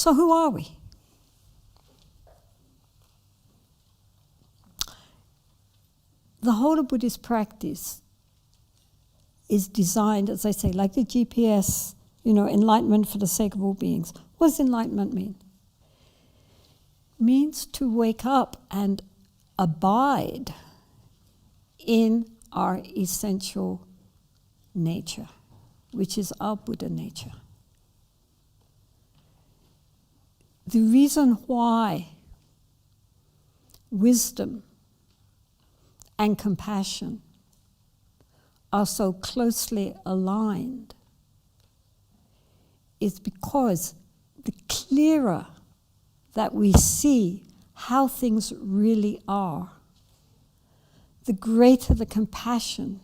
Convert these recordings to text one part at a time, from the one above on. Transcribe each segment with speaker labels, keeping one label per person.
Speaker 1: So who are we? The whole of Buddhist practice is designed, as I say, like the GPS, enlightenment for the sake of all beings. What does enlightenment mean? It means to wake up and abide in our essential nature, which is our Buddha nature. The reason why wisdom and compassion are so closely aligned is because the clearer that we see how things really are, the greater the compassion,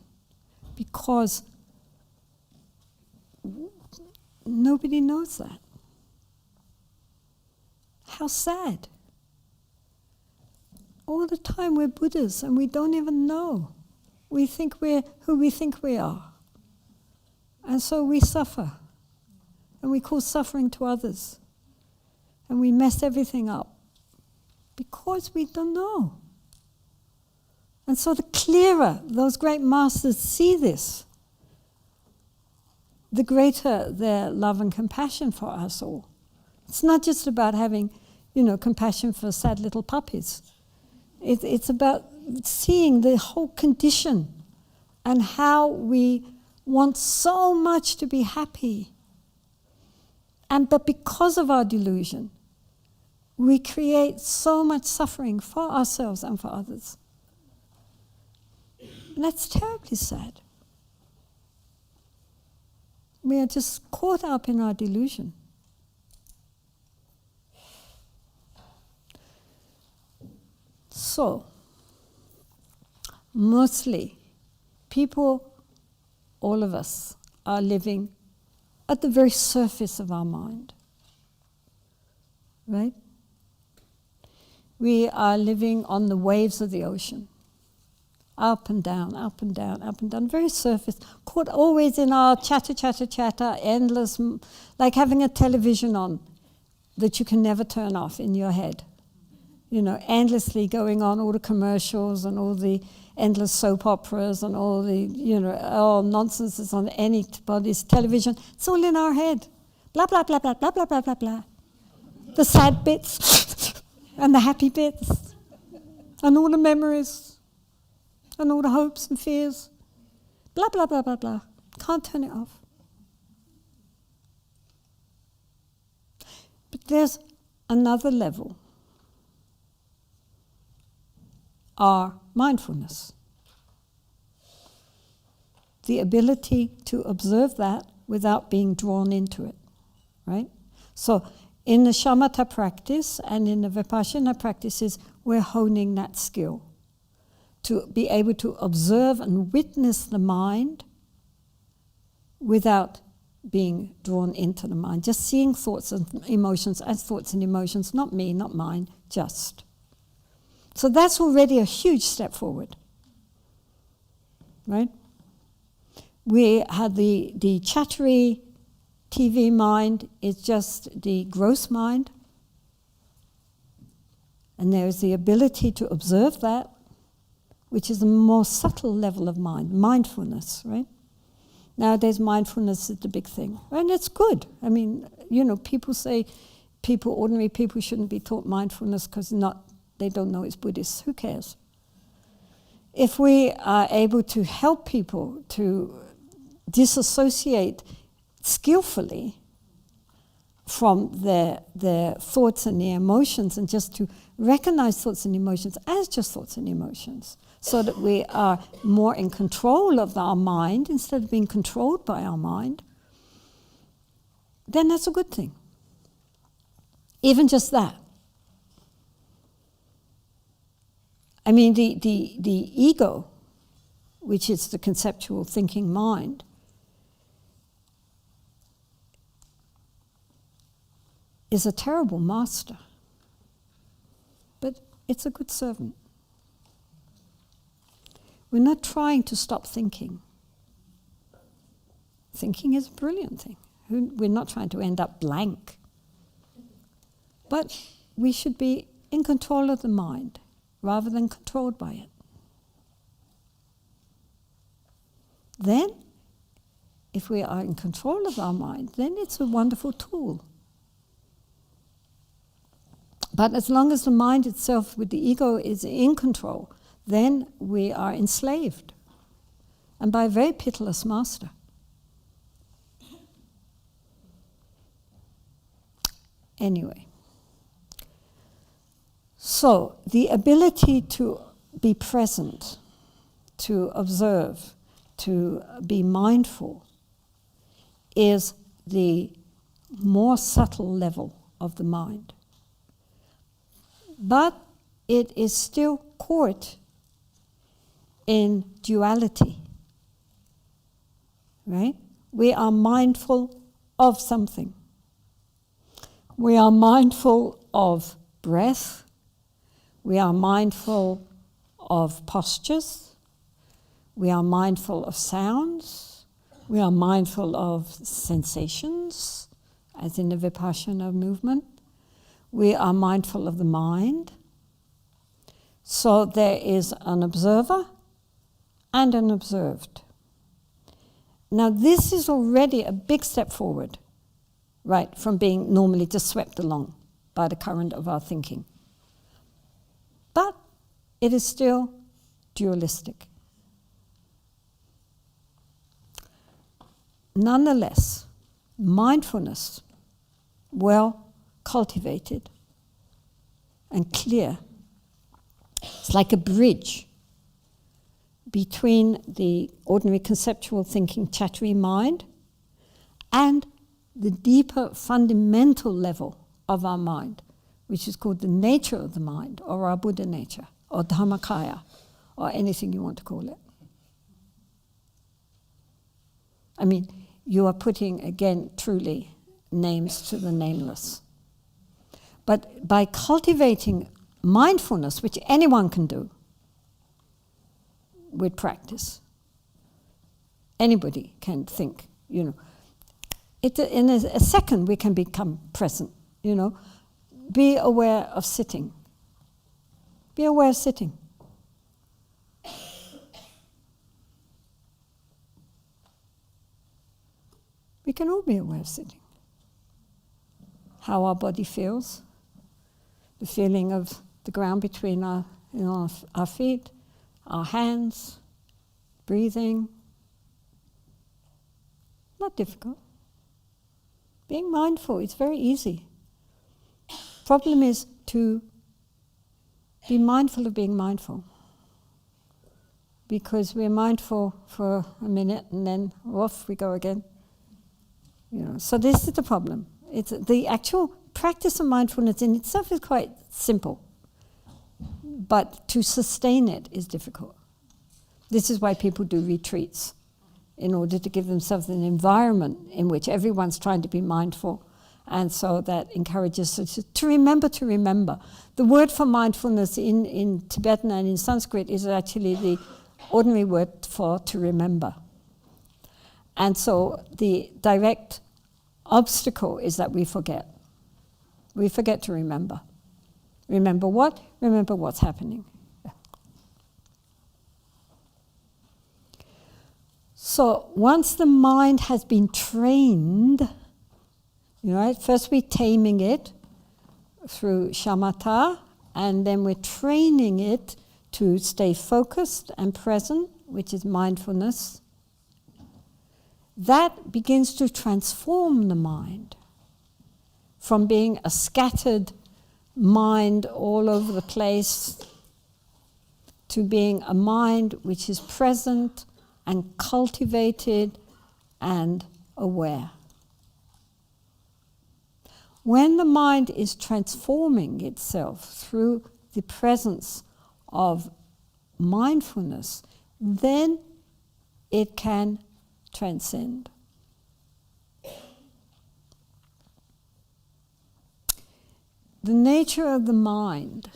Speaker 1: because nobody knows that. How sad. All the time we're Buddhas and we don't even know. We think we're who we think we are. And so we suffer. And we cause suffering to others. And we mess everything up because we don't know. And so the clearer those great masters see this, the greater their love and compassion for us all. It's not just about having, compassion for sad little puppies. It's about seeing the whole condition and how we want so much to be happy. But because of our delusion, we create so much suffering for ourselves and for others. And that's terribly sad. We are just caught up in our delusion. So, mostly, people, all of us, are living at the very surface of our mind. Right? We are living on the waves of the ocean. Up and down, up and down, up and down, very surface, caught always in our chatter, endless, like having a television on that you can never turn off in your head. Endlessly going on, all the commercials and all the endless soap operas and all the, all nonsense that's on anybody's television. It's all in our head. Blah, blah, blah, blah, blah, blah, blah, blah, blah. The sad bits and the happy bits and all the memories and all the hopes and fears. Blah, blah, blah, blah, blah. Can't turn it off. But there's another level. Our mindfulness. The ability to observe that without being drawn into it, right? So in the shamatha practice and in the vipassana practices, we're honing that skill to be able to observe and witness the mind without being drawn into the mind, just seeing thoughts and emotions as thoughts and emotions, not me, not mine, just. So that's already a huge step forward, right? We had the chattery TV mind is just the gross mind, and there's the ability to observe that, which is a more subtle level of mind, mindfulness, right? Nowadays, mindfulness is the big thing, and it's good. I mean, people say ordinary people shouldn't be taught mindfulness because they don't know it's Buddhist. Who cares? If we are able to help people to disassociate skillfully from their thoughts and their emotions and just to recognize thoughts and emotions as just thoughts and emotions so that we are more in control of our mind instead of being controlled by our mind, then that's a good thing. Even just that. I mean, the ego, which is the conceptual thinking mind, is a terrible master, but it's a good servant. We're not trying to stop thinking. Thinking is a brilliant thing. We're not trying to end up blank. But we should be in control of the mind rather than controlled by it. Then, if we are in control of our mind, then it's a wonderful tool. But as long as the mind itself with the ego is in control, then we are enslaved, and by a very pitiless master. Anyway, so the ability to be present, to observe, to be mindful is the more subtle level of the mind. But it is still caught in duality, right? We are mindful of something. We are mindful of breath. We are mindful of postures. We are mindful of sounds. We are mindful of sensations, as in the Vipassana movement. We are mindful of the mind. So there is an observer and an observed. Now this is already a big step forward, right, from being normally just swept along by the current of our thinking. But it is still dualistic. Nonetheless, mindfulness, well cultivated and clear, it's like a bridge between the ordinary conceptual thinking, chattery mind and the deeper fundamental level of our mind, which is called the nature of the mind, or our Buddha nature, or Dhammakaya, or anything you want to call it. I mean, you are putting, again, truly, names to the nameless. But by cultivating mindfulness, which anyone can do with practice, anybody can think, you know. In a second we can become present, you know. Be aware of sitting. Be aware of sitting. We can all be aware of sitting. How our body feels, the feeling of the ground between our feet, our hands, breathing. Not difficult. Being mindful, it's very easy. Problem is to be mindful of being mindful. Because we're mindful for a minute and then off we go again. You know, so this is the problem. It's the actual practice of mindfulness in itself is quite simple, but to sustain it is difficult. This is why people do retreats, in order to give themselves an environment in which everyone's trying to be mindful, and so that encourages us to remember to remember. The word for mindfulness in Tibetan and in Sanskrit is actually the ordinary word for to remember. And so the direct obstacle is that we forget. We forget to remember. Remember what? Remember what's happening. So once the mind has been trained, you know, first we're taming it through shamatha, and then we're training it to stay focused and present, which is mindfulness. That begins to transform the mind from being a scattered mind all over the place to being a mind which is present and cultivated and aware. When the mind is transforming itself through the presence of mindfulness, then it can transcend. The nature of the mind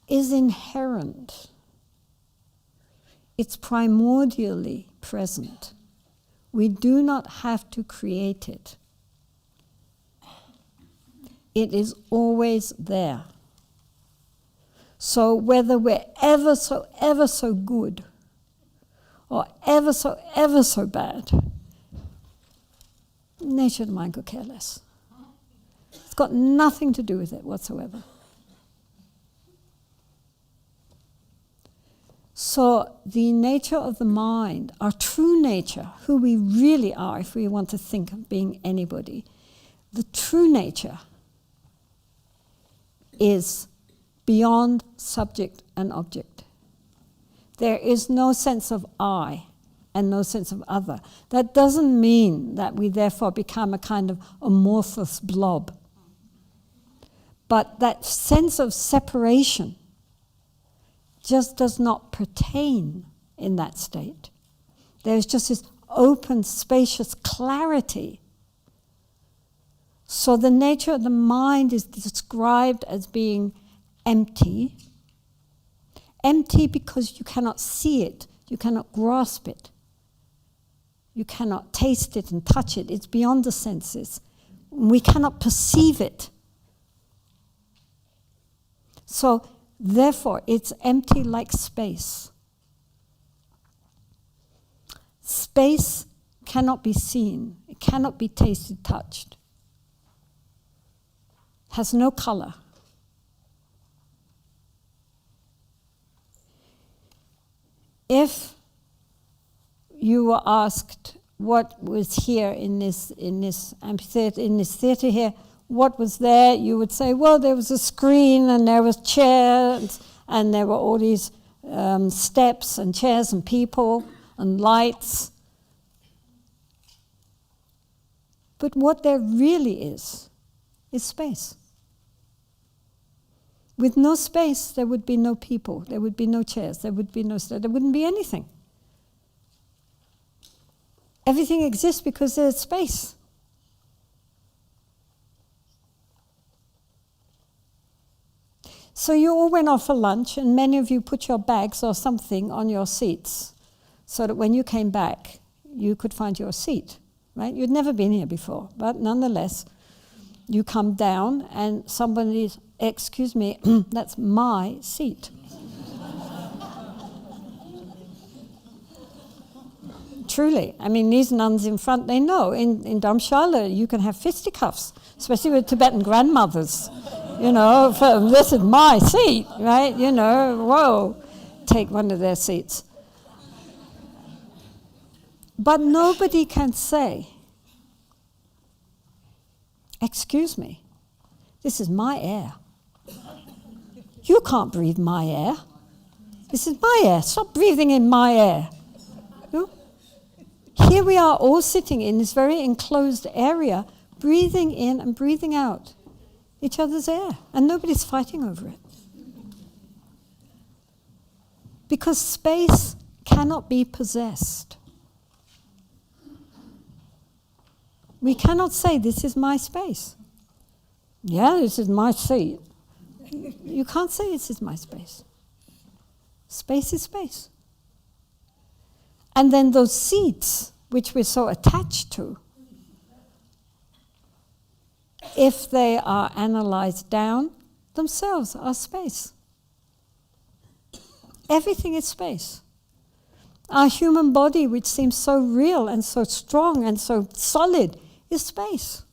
Speaker 1: is inherent. It's primordially present. We do not have to create it. it is always there. So whether we're ever so good, or ever so bad, nature of the mind could care less. It's got nothing to do with it whatsoever. So the nature of the mind, our true nature, who we really are, if we want to think of being anybody, the true nature is beyond subject and object. There is no sense of I and no sense of other. That doesn't mean that we therefore become a kind of amorphous blob. But that sense of separation just does not pertain in that state. There's just this open, spacious clarity. So the nature of the mind is described as being empty. Empty because you cannot see it, you cannot grasp it, you cannot taste it and touch it. It's beyond the senses. We cannot perceive it. So therefore, it's empty like space. Space cannot be seen. It cannot be tasted, touched. Has no color. If you were asked what was here in this amphitheater, in this theater here, what was there, you would say, well, there was a screen and there was chairs and there were all these steps and chairs and people and lights. But what there really is space. With no space, there would be no people, there would be no chairs, there would be no steps, there wouldn't be anything. Everything exists because there's space. So you all went off for lunch, and many of you put your bags or something on your seats so that when you came back, you could find your seat, right? You'd never been here before, but nonetheless, you come down and somebody's, excuse me, that's my seat. Truly, I mean, these nuns in front, they know. In Dharamshala, you can have fisticuffs, especially with Tibetan grandmothers. You know, this is my seat, right? You know, whoa, take one of their seats. But nobody can say, excuse me, this is my air. You can't breathe my air. This is my air. Stop breathing in my air. No? Here we are all sitting in this very enclosed area, breathing in and breathing out each other's air, and nobody's fighting over it. Because space cannot be possessed. We cannot say, this is my space. Yeah, this is my seat. You can't say this is my space. Space is space. And then those seats, which we're so attached to, if they are analyzed down, themselves are space. Everything is space. Our human body, which seems so real and so strong and so solid, is space.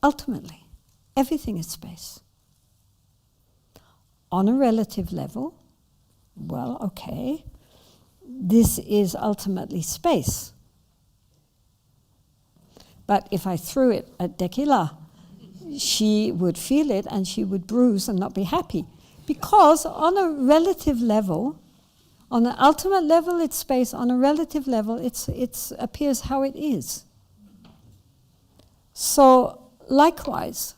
Speaker 1: Ultimately, everything is space. On a relative level, well, okay, this is ultimately space. But if I threw it at Dekila, she would feel it and she would bruise and not be happy. Because on a relative level, on an ultimate level it's space, on a relative level it appears how it is. So likewise,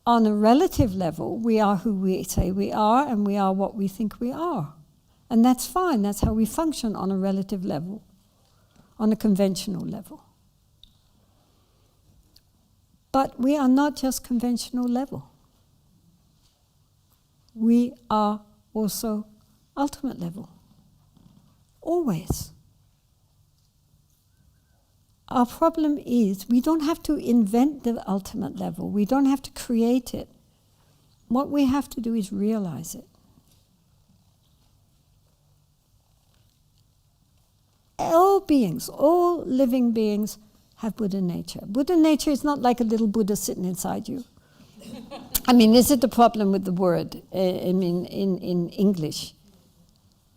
Speaker 1: on a relative level, we are who we say we are and we are what we think we are. And that's fine, that's how we function on a relative level, on a conventional level. But we are not just conventional level. We are also ultimate level. Always. our problem is we don't have to invent the ultimate level. We don't have to create it. What we have to do is realize it. All beings, all living beings have Buddha nature. Buddha nature is not like a little Buddha sitting inside you. I mean, this is the problem with the word in English.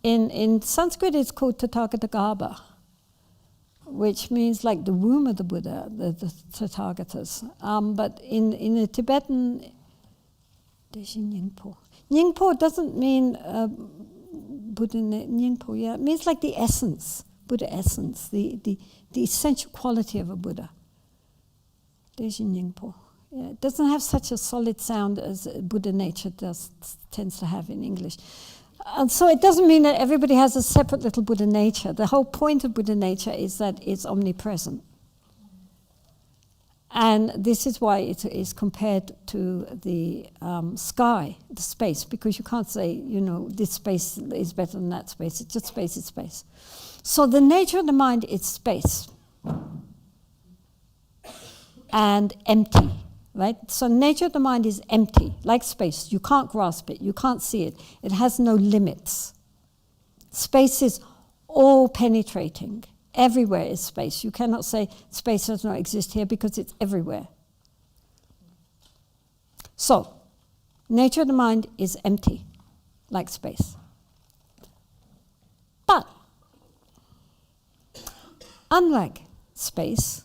Speaker 1: In Sanskrit, it's called Tathagatagarbha, which means like the womb of the Buddha, the Tathagatas. But in the Tibetan, Nyingpo doesn't mean Buddha Nyingpo, yeah. It means like the essence, Buddha essence, the essential quality of a Buddha. Nyingpo. Yeah, it doesn't have such a solid sound as Buddha nature tends to have in English. And so it doesn't mean that everybody has a separate little Buddha nature. The whole point of Buddha nature is that it's omnipresent. And this is why it is compared to the sky, the space, because you can't say, this space is better than that space. It's just space, it's space. So the nature of the mind is space and empty. Right? So nature of the mind is empty, like space. You can't grasp it. You can't see it. It has no limits. Space is all penetrating. Everywhere is space. You cannot say space does not exist here because it's everywhere. So, nature of the mind is empty, like space. But, unlike space,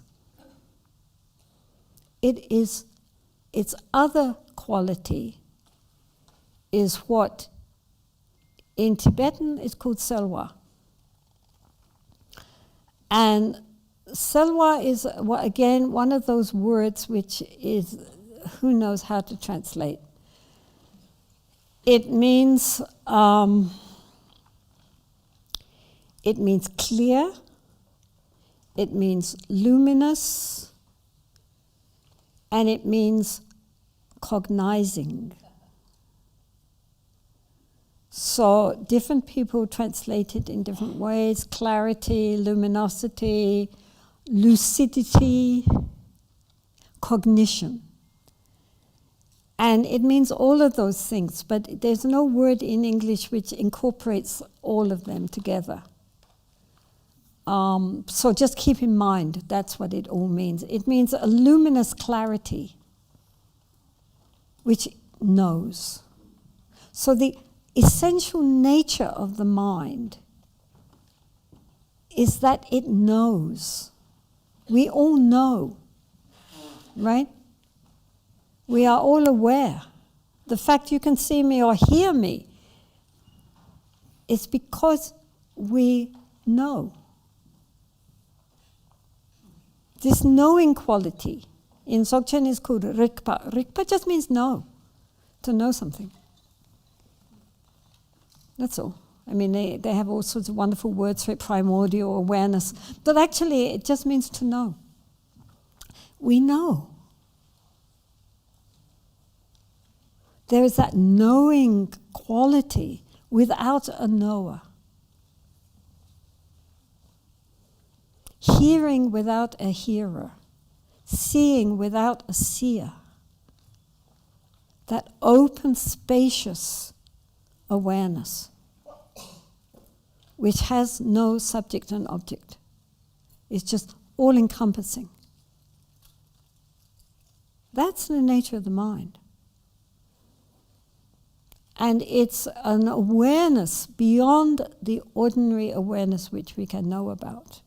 Speaker 1: its other quality is what in Tibetan is called selwa. And selwa is, again, one of those words which is, who knows how to translate. It means clear, it means luminous, and it means cognizing. So different people translate it in different ways: clarity, luminosity, lucidity, cognition. And it means all of those things, but there's no word in English which incorporates all of them together. So just keep in mind, that's what it all means. It means a luminous clarity, which knows. So the essential nature of the mind is that it knows. We all know, right? We are all aware. The fact you can see me or hear me is because we know. This knowing quality in Dzogchen is called rikpa. Rikpa just means know, to know something. That's all. I mean, they have all sorts of wonderful words for it, primordial awareness, but actually it just means to know. We know. There is that knowing quality without a knower. Hearing without a hearer. Seeing without a seer. That open, spacious awareness, which has no subject and object. It's just all-encompassing. That's the nature of the mind. And it's an awareness beyond the ordinary awareness which we can know about,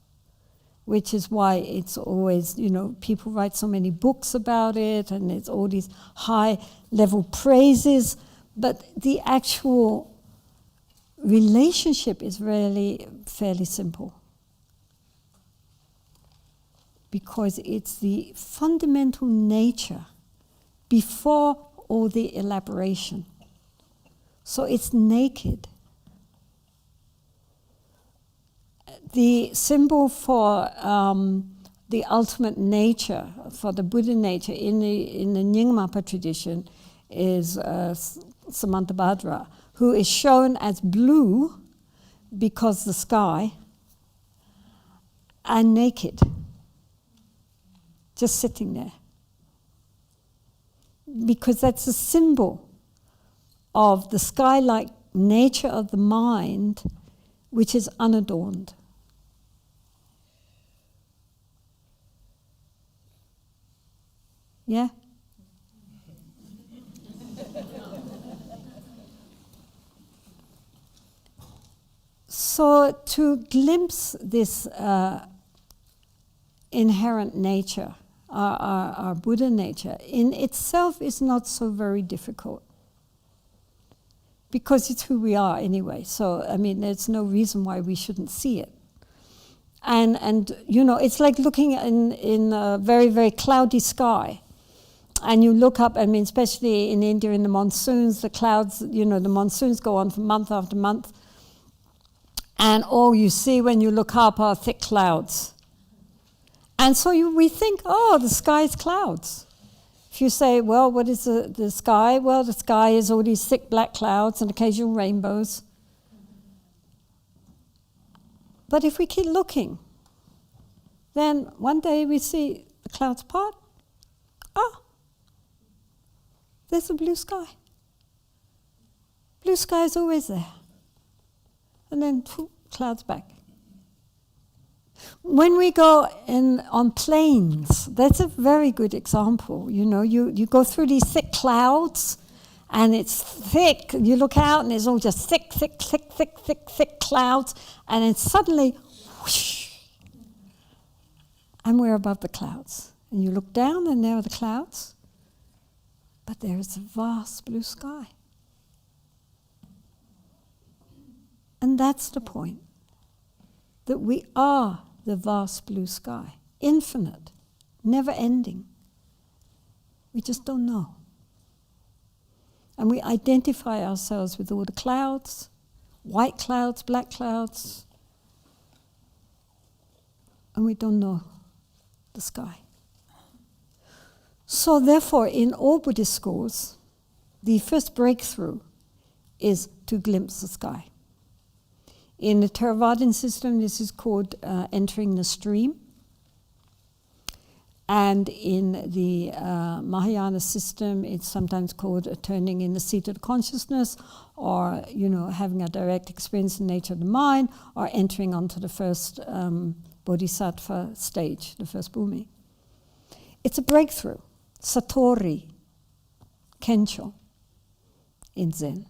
Speaker 1: which is why it's always, people write so many books about it, and it's all these high-level praises, but the actual relationship is really fairly simple, because it's the fundamental nature before all the elaboration. So it's naked. The symbol for the ultimate nature, for the Buddha nature in the Nyingmapa tradition is Samantabhadra, who is shown as blue because the sky, and naked. just sitting there. Because that's a symbol of the sky-like nature of the mind, which is unadorned. Yeah? So to glimpse this inherent nature, our Buddha nature, in itself is not so very difficult. Because it's who we are anyway. So, I mean, there's no reason why we shouldn't see it. And you know, it's like looking in a very, very cloudy sky. And you look up, I mean, especially in India in the monsoons, the clouds, you know, the monsoons go on for month after month. And all you see when you look up are thick clouds. And so we think, oh, the sky is clouds. If you say, well, what is the sky? Well, the sky is all these thick black clouds and occasional rainbows. But if we keep looking, then one day we see the clouds part. Ah, there's a blue sky. Blue sky is always there. And then clouds back. When we go on plains, that's a very good example. You know, you go through these thick clouds, and it's thick. You look out, and it's all just thick clouds, and then suddenly, whoosh, and we're above the clouds. And you look down, and there are the clouds, but there is a vast blue sky. And that's the point, that we are the vast blue sky, infinite, never ending. We just don't know. And we identify ourselves with all the clouds, white clouds, black clouds, and we don't know the sky. So therefore, in all Buddhist schools, the first breakthrough is to glimpse the sky. In the Theravadan system, this is called entering the stream. And in the Mahayana system, it's sometimes called turning in the seat of consciousness, or, you know, having a direct experience in the nature of the mind, or entering onto the first bodhisattva stage, the first bhumi. It's a breakthrough. Satori, Kensho, in Zen.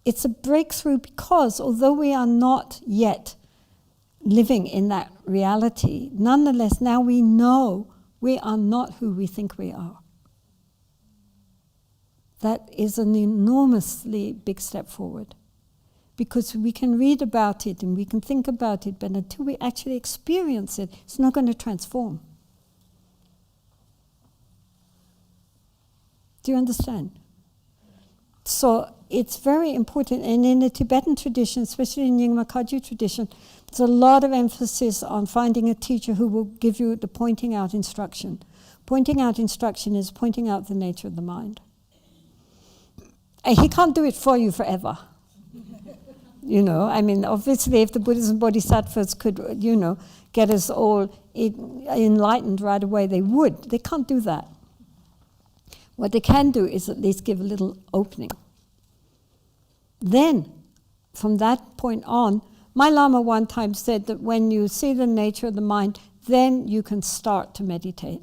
Speaker 1: It's a breakthrough because although we are not yet living in that reality, nonetheless now we know we are not who we think we are. That is an enormously big step forward, because we can read about it and we can think about it, but until we actually experience it, it's not going to transform. Do you understand? So it's very important, and in the Tibetan tradition, especially in Nyingma Kagyu tradition, there's a lot of emphasis on finding a teacher who will give you the pointing out instruction. Pointing out instruction is pointing out the nature of the mind. And he can't do it for you forever. You know, I mean, obviously if the Buddhas and Bodhisattvas could, you know, get us all enlightened right away, they would. They can't do that. What they can do is at least give a little opening. Then, from that point on, my Lama one time said that when you see the nature of the mind, then you can start to meditate.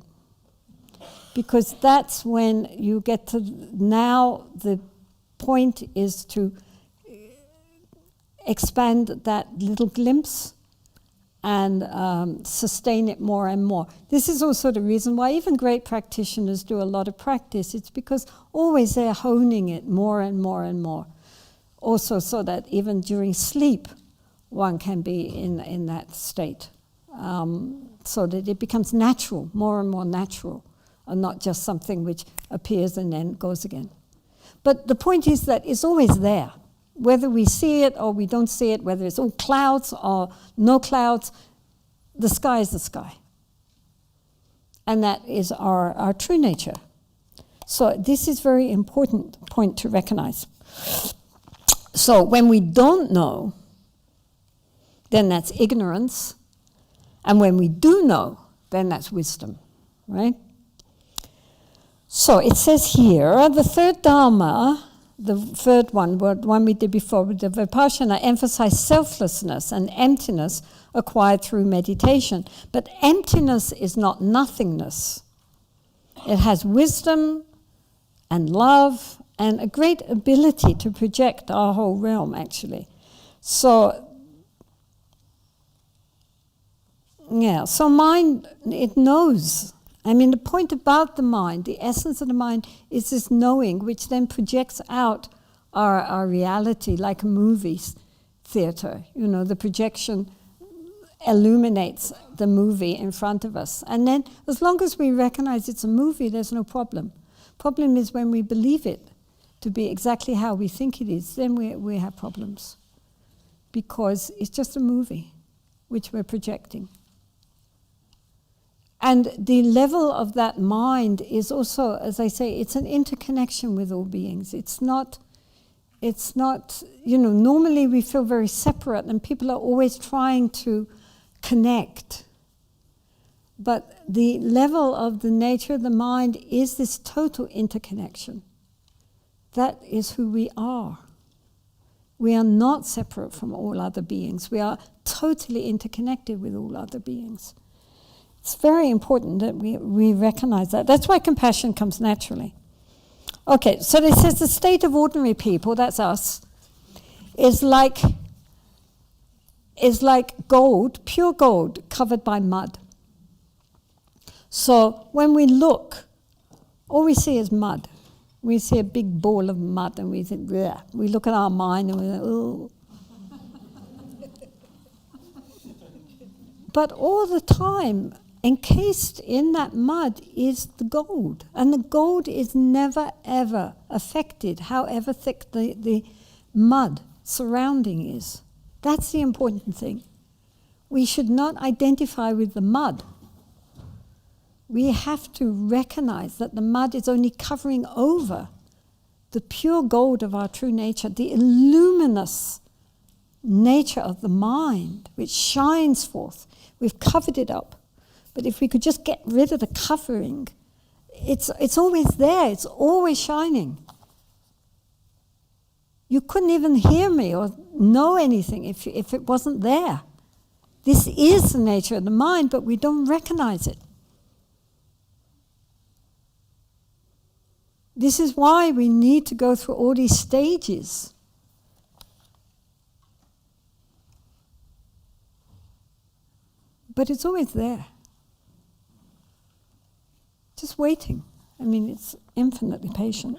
Speaker 1: Because that's when you get to, now the point is to expand that little glimpse and sustain it more and more. This is also the reason why even great practitioners do a lot of practice. It's because always they're honing it more and more and more. Also so that even during sleep, one can be in that state. So that it becomes natural, more and more natural, and not just something which appears and then goes again. But the point is that it's always there. Whether we see it or we don't see it, whether it's all clouds or no clouds, the sky is the sky. And that is our true nature. So this is a very important point to recognize. So when we don't know, then that's ignorance. And when we do know, then that's wisdom, right? So it says here, the third Dharma, the third one, the one we did before with the Vipassana, emphasized selflessness and emptiness acquired through meditation. But emptiness is not nothingness. It has wisdom and love and a great ability to project our whole realm, actually. So, yeah, so mind, it knows. I mean, the point about the mind, the essence of the mind, is this knowing, which then projects out our reality like a movie theater. You know, the projection illuminates the movie in front of us. And then, as long as we recognize it's a movie, there's no problem. Problem is when we believe it to be exactly how we think it is, then we have problems. Because it's just a movie which we're projecting. And the level of that mind is also, as I say, it's an interconnection with all beings. It's not, you know, normally we feel very separate and people are always trying to connect. But the level of the nature of the mind is this total interconnection. That is who we are. We are not separate from all other beings. We are totally interconnected with all other beings. It's very important that we recognize that. That's why compassion comes naturally. Okay, so it says the state of ordinary people, that's us, is like gold, pure gold, covered by mud. So when we look, all we see is mud. We see a big ball of mud and we think, bleh. We look at our mind and we think, oh. But all the time, encased in that mud is the gold. And the gold is never, ever affected, however thick the mud surrounding is. That's the important thing. We should not identify with the mud. We have to recognize that the mud is only covering over the pure gold of our true nature, the luminous nature of the mind, which shines forth. We've covered it up. But if we could just get rid of the covering, it's always there, it's always shining. You couldn't even hear me or know anything if it wasn't there. This is the nature of the mind, but we don't recognize it. This is why we need to go through all these stages. But it's always there. Just waiting. I mean, it's infinitely patient.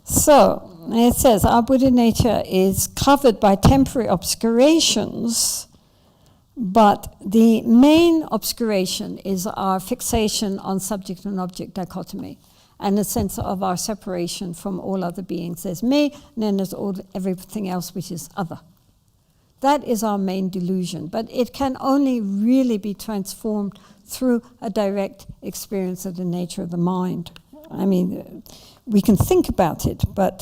Speaker 1: So, it says, our Buddha nature is covered by temporary obscurations, but the main obscuration is our fixation on subject and object dichotomy and the sense of our separation from all other beings. There's me, and then there's everything else which is other. That is our main delusion, but it can only really be transformed through a direct experience of the nature of the mind. I mean, we can think about it, but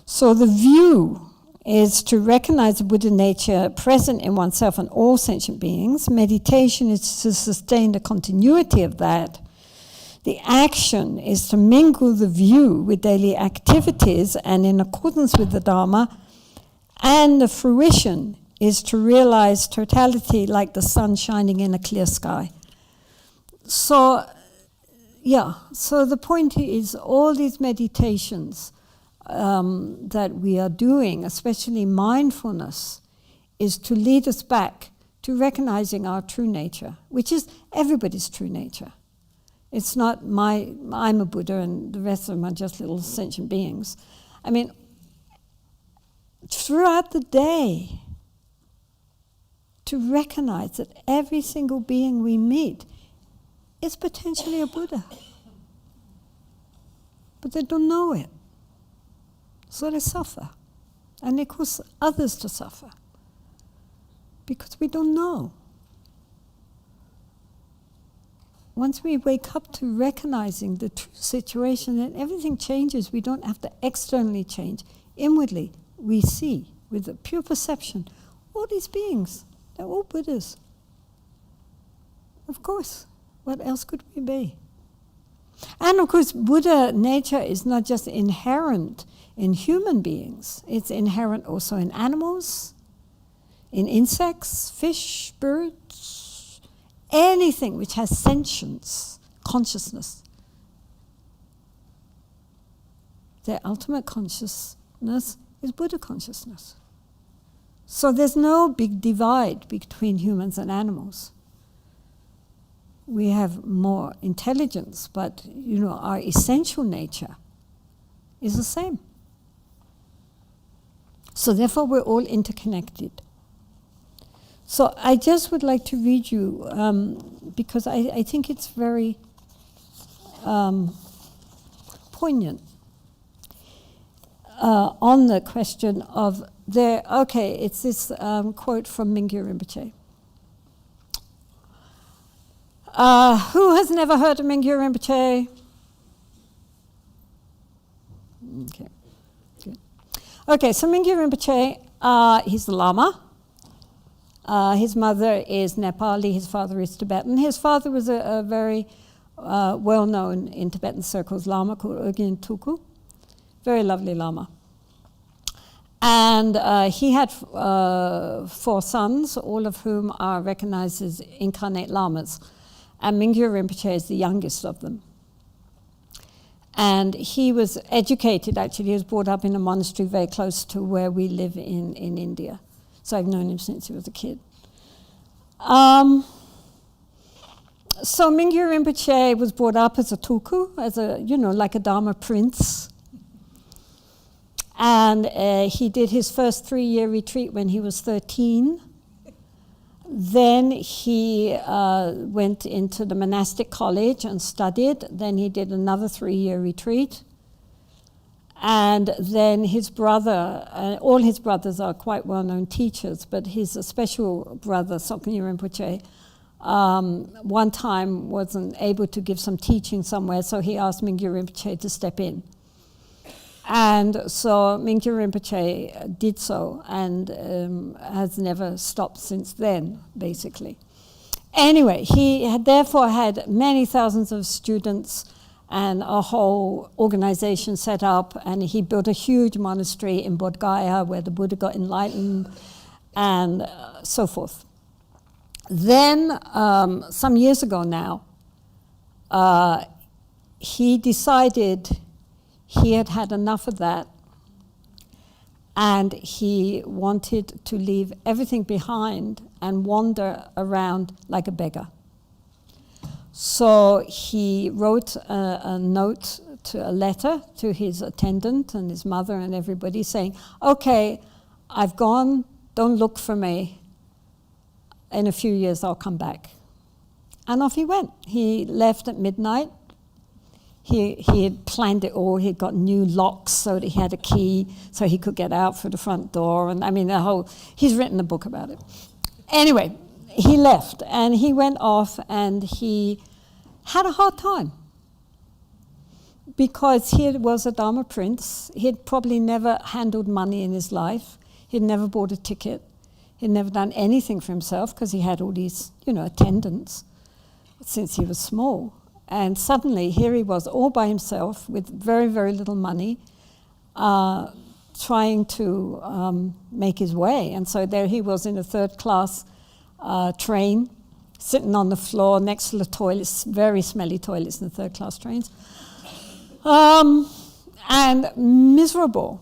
Speaker 1: so the view is to recognize the Buddha nature present in oneself and all sentient beings. Meditation is to sustain the continuity of that. The action is to mingle the view with daily activities and in accordance with the Dharma, and the fruition is to realize totality like the sun shining in a clear sky. So, yeah, so the point is all these meditations that we are doing, especially mindfulness, is to lead us back to recognizing our true nature, which is everybody's true nature. It's not I'm a Buddha and the rest of them are just little sentient beings. I mean, throughout the day, to recognize that every single being we meet is potentially a Buddha. But they don't know it. So they suffer. And they cause others to suffer. Because we don't know. once we wake up to recognizing the true situation, then everything changes. We don't have to externally change. Inwardly, we see with a pure perception, all these beings, they're all Buddhas. Of course, what else could we be? And of course, Buddha nature is not just inherent in human beings, it's inherent also in animals, in insects, fish, birds, anything which has sentience, consciousness. Their ultimate consciousness is Buddha consciousness. So there's no big divide between humans and animals. We have more intelligence, but our essential nature is the same. So therefore we're all interconnected. So I just would like to read you, because I think it's very poignant on the question of it's this quote from Mingyur Rinpoche. Who has never heard of Mingyur Rinpoche? Okay, good. Okay, so Mingyur Rinpoche, he's the Lama. His mother is Nepali, his father is Tibetan. His father was a very well-known in Tibetan circles Lama called Urgyen Tuku. Very lovely Lama. And he had 4 sons, all of whom are recognized as incarnate Lamas. And Mingyur Rinpoche is the youngest of them. And he was educated, actually, he was brought up in a monastery very close to where we live in India. So I've known him since he was a kid. So Mingyur Rinpoche was brought up as a tuku, as like a Dharma prince. And he did his first 3-year retreat when he was 13. Then he went into the monastic college and studied. Then he did another 3-year retreat. And then his brother, all his brothers are quite well-known teachers, but his special brother, Soknyi Rinpoche, one time wasn't able to give some teaching somewhere, so he asked Mingyur Rinpoche to step in. And so Mingyur Rinpoche did so and has never stopped since then, basically. Anyway, he had therefore had many thousands of students and a whole organization set up, and he built a huge monastery in Bodh Gaya where the Buddha got enlightened, and so forth. Then, some years ago now, he decided he had had enough of that, and he wanted to leave everything behind and wander around like a beggar. So he wrote a letter to his attendant and his mother and everybody saying, okay, I've gone, don't look for me. In a few years I'll come back. And off he went. He left at midnight. He had planned it all. He'd got new locks so that he had a key so he could get out through the front door. And I mean, he's written a book about it. Anyway, he left and he went off and he had a hard time because he was a Dharma prince. He'd probably never handled money in his life. He'd never bought a ticket. He'd never done anything for himself because he had all these, attendants since he was small. And suddenly, here he was all by himself with very, very little money, trying to make his way. And so there he was in a third-class train, sitting on the floor next to the toilets, very smelly toilets in the third-class trains, and miserable.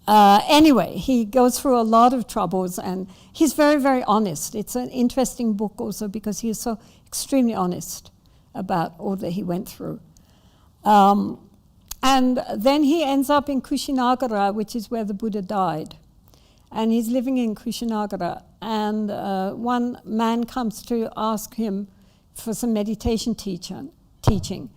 Speaker 1: Anyway, he goes through a lot of troubles, and he's very, very honest. It's an interesting book also because he is so extremely honest about all that he went through. And then he ends up in Kushinagara, which is where the Buddha died. And he's living in Kushinagara. And one man comes to ask him for some meditation teaching.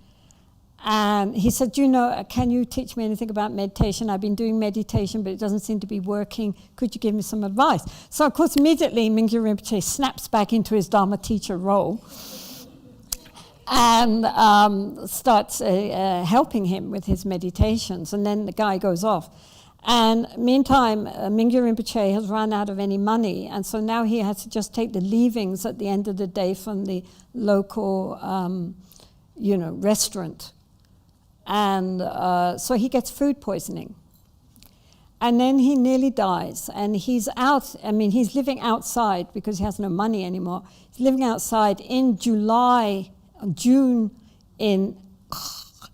Speaker 1: And he said, can you teach me anything about meditation? I've been doing meditation, but it doesn't seem to be working. Could you give me some advice? So, of course, immediately Mingyur Rinpoche snaps back into his Dharma teacher role. and starts helping him with his meditations. And then the guy goes off. And meantime, Mingyur Rinpoche has run out of any money, and so now he has to just take the leavings at the end of the day from the local, restaurant. And so he gets food poisoning. And then he nearly dies, and he's living outside because he has no money anymore. He's living outside in June in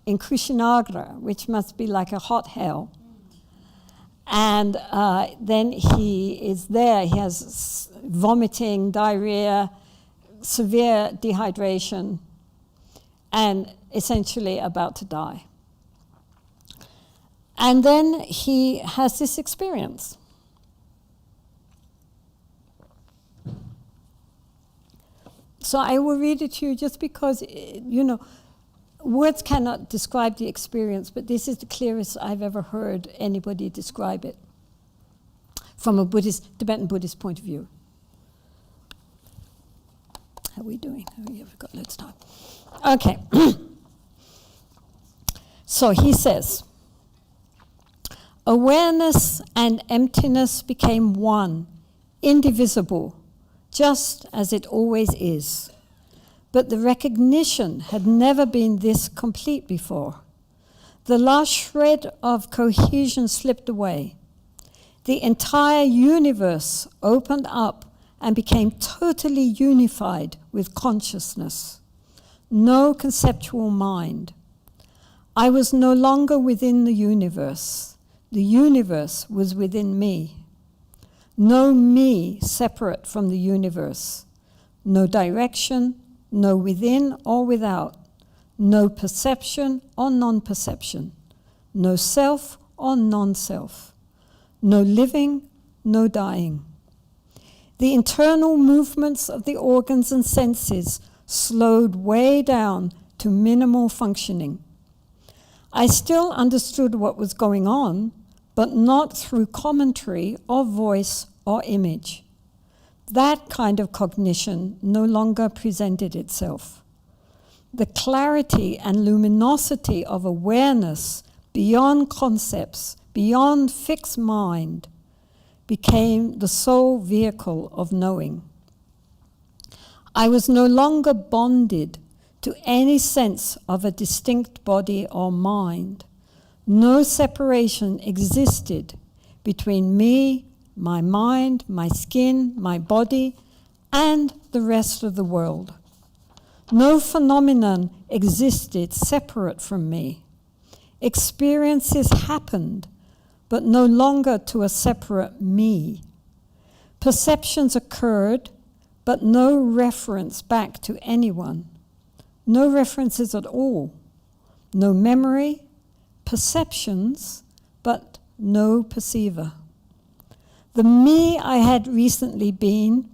Speaker 1: Kushinagra, which must be like a hot hell. And then he is there. He has vomiting, diarrhea, severe dehydration, and essentially about to die. And then he has this experience. So I will read it to you just because, words cannot describe the experience, but this is the clearest I've ever heard anybody describe it from a Tibetan Buddhist point of view. How are we doing? Oh, yeah, we've got loads of time. Okay. So he says, awareness and emptiness became one, indivisible, just as it always is. But the recognition had never been this complete before. The last shred of cohesion slipped away. The entire universe opened up and became totally unified with consciousness. No conceptual mind. I was no longer within the universe. The universe was within me. No me separate from the universe. No direction, no within or without. No perception or non-perception. No self or non-self. No living, no dying. The internal movements of the organs and senses slowed way down to minimal functioning. I still understood what was going on, but not through commentary or voice or image. That kind of cognition no longer presented itself. The clarity and luminosity of awareness beyond concepts, beyond fixed mind, became the sole vehicle of knowing. I was no longer bonded to any sense of a distinct body or mind. No separation existed between me, my mind, my skin, my body, and the rest of the world. No phenomenon existed separate from me. Experiences happened, but no longer to a separate me. Perceptions occurred, but no reference back to anyone. No references at all. No memory, perceptions, but no perceiver. The me I had recently been,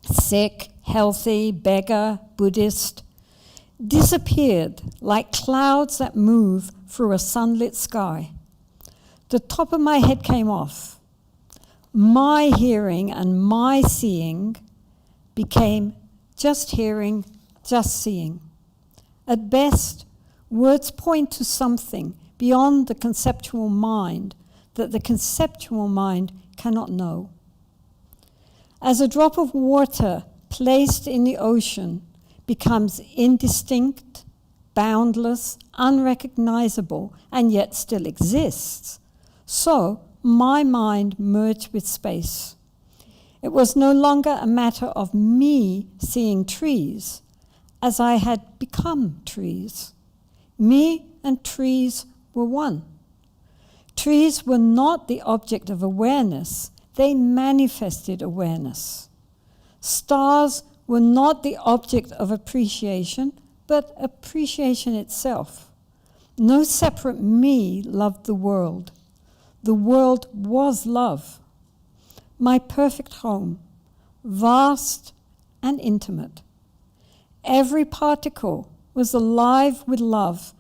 Speaker 1: sick, healthy, beggar, Buddhist, disappeared like clouds that move through a sunlit sky. The top of my head came off. My hearing and my seeing became just hearing, just seeing. At best, words point to something beyond the conceptual mind that the conceptual mind cannot know. As a drop of water placed in the ocean becomes indistinct, boundless, unrecognizable, and yet still exists, so my mind merged with space. It was no longer a matter of me seeing trees, as I had become trees. Me and trees were one. Trees were not the object of awareness, they manifested awareness. Stars were not the object of appreciation, but appreciation itself. No separate me loved the world. The world was love. My perfect home, vast and intimate. Every particle was alive with love,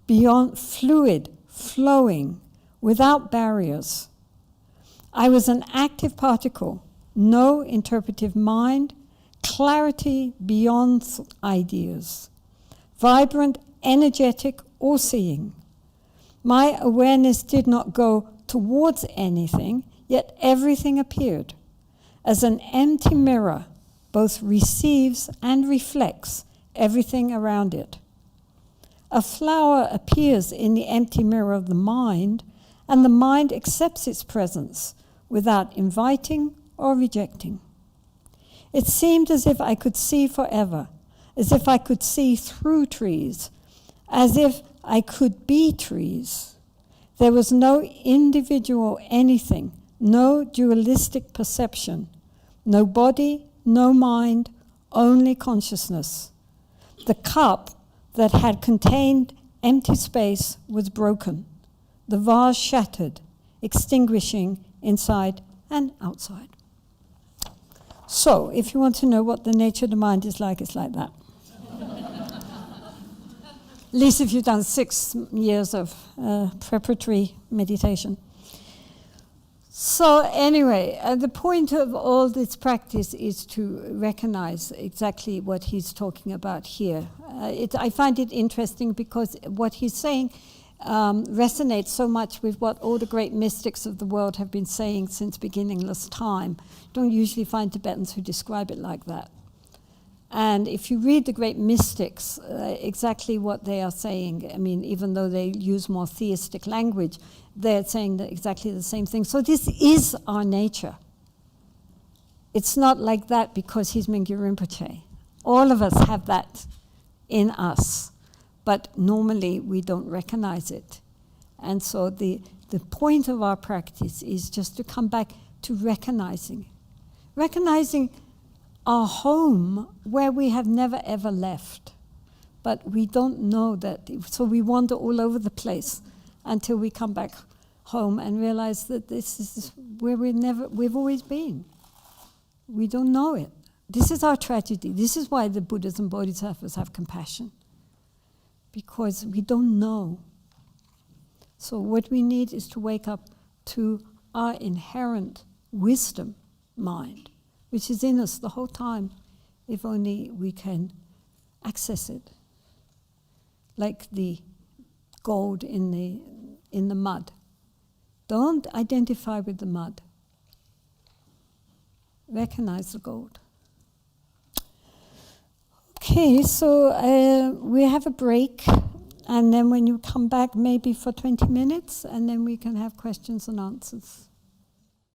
Speaker 1: beyond fluid, flowing, without barriers. I was an active particle, no interpretive mind, clarity beyond ideas. vibrant, energetic, all-seeing. My awareness did not go towards anything, yet everything appeared. As an empty mirror, both receives and reflects everything around it. A flower appears in the empty mirror of the mind, and the mind accepts its presence without inviting or rejecting. It seemed as if I could see forever, as if I could see through trees, as if I could be trees. There was no individual anything, no dualistic perception, no body, no mind, only consciousness. The cup that had contained empty space was broken, the vase shattered, extinguishing inside and outside. So, if you want to know what the nature of the mind is like, it's like that. At least if you've done 6 years of preparatory meditation. So anyway, the point of all this practice is to recognize exactly what he's talking about here. I find it interesting because what he's saying resonates so much with what all the great mystics of the world have been saying since beginningless time. Don't usually find Tibetans who describe it like that. And if you read the great mystics, exactly what they are saying, I mean, even though they use more theistic language, they're saying exactly the same thing. So this is our nature. It's not like that because he's Mingyur Rinpoche. All of us have that in us, but normally we don't recognize it. And so the point of our practice is just to come back to recognizing our home where we have never ever left, but we don't know that. So we wander all over the place until we come back home and realize that this is where we've always been. We don't know it. This is our tragedy. This is why the Buddhas and Bodhisattvas have compassion, because we don't know. So what we need is to wake up to our inherent wisdom mind, which is in us the whole time, if only we can access it. Like the gold in the mud. Don't identify with the mud. Recognize the gold. Okay, so we have a break, and then when you come back, maybe for 20 minutes, and then we can have questions and answers.